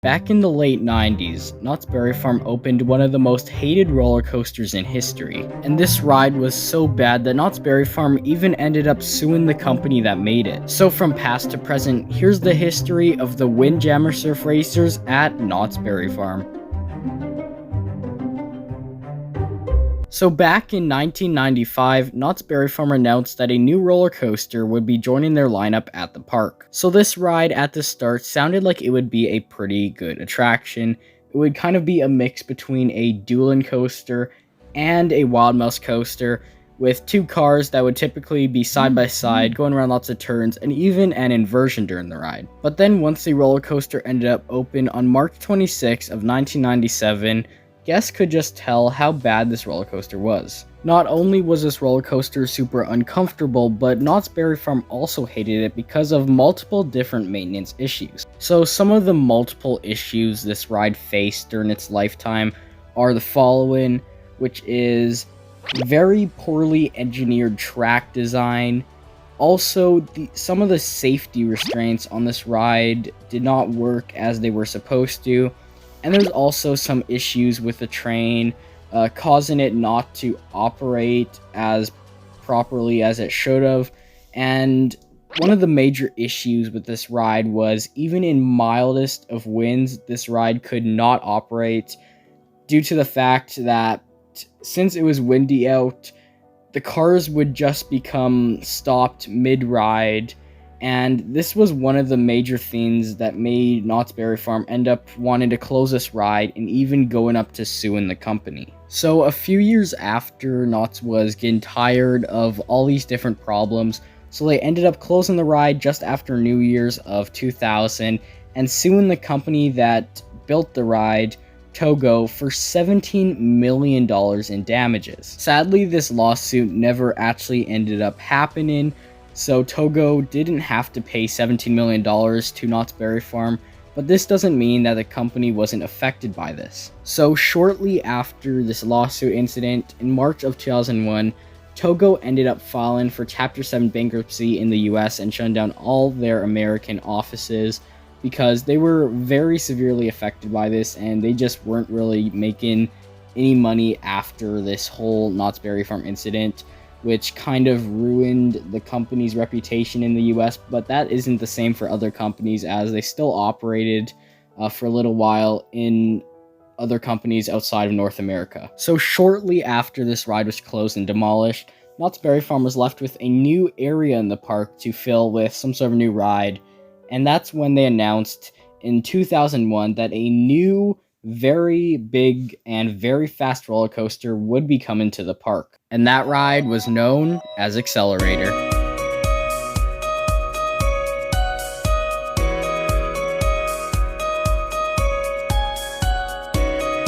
Back in the late 90s, Knott's Berry Farm opened one of the most hated roller coasters in history, and this ride was so bad that Knott's Berry Farm even ended up suing the company that made it. So from past to present, here's the history of the Windjammer surf racers at Knott's Berry Farm. So back in 1995, Knott's Berry Farm announced that a new roller coaster would be joining their lineup at the park. So this ride at the start sounded like it would be a pretty good attraction. It would kind of be a mix between a Dueling coaster and a Wild Mouse coaster, with two cars that would typically be side by side, going around lots of turns, and even an inversion during the ride. But then once the roller coaster ended up open on March 26 of 1997, guests could just tell how bad this roller coaster was. Not only was this roller coaster super uncomfortable, but Knott's Berry Farm also hated it because of multiple different maintenance issues. So some of the multiple issues this ride faced during its lifetime are the following, which is very poorly engineered track design. Also, some of the safety restraints on this ride did not work as they were supposed to. And there's also some issues with the train, causing it not to operate as properly as it should have. And one of the major issues with this ride was, even in mildest of winds, this ride could not operate due to the fact that since it was windy out, the cars would just become stopped mid-ride. And this was one of the major things that made Knott's Berry Farm end up wanting to close this ride and even going up to suing the company. So a few years after, Knott's was getting tired of all these different problems, so they ended up closing the ride just after New Year's of 2000 and suing the company that built the ride, Togo, for $17 million in damages. Sadly, this lawsuit never actually ended up happening, so Togo didn't have to pay $17 million to Knott's Berry Farm, but this doesn't mean that the company wasn't affected by this. So shortly after this lawsuit incident, in March of 2001, Togo ended up filing for Chapter 7 bankruptcy in the US and shutting down all their American offices because they were very severely affected by this and they just weren't really making any money after this whole Knott's Berry Farm incident, which kind of ruined the company's reputation in the US, but that isn't the same for other companies as they still operated for a little while in other companies outside of North America. So shortly after this ride was closed and demolished, Knott's Berry Farm was left with a new area in the park to fill with some sort of new ride, and that's when they announced in 2001 that a new, very big and very fast roller coaster would be coming to the park, and that ride was known as Accelerator.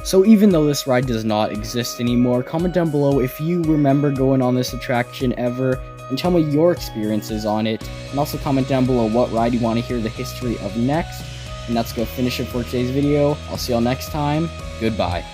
So even though this ride does not exist anymore, comment down below if you remember going on this attraction ever, and tell me your experiences on it, and also comment down below what ride you want to hear the history of next. And that's going to finish it for today's video. I'll see y'all next time. Goodbye.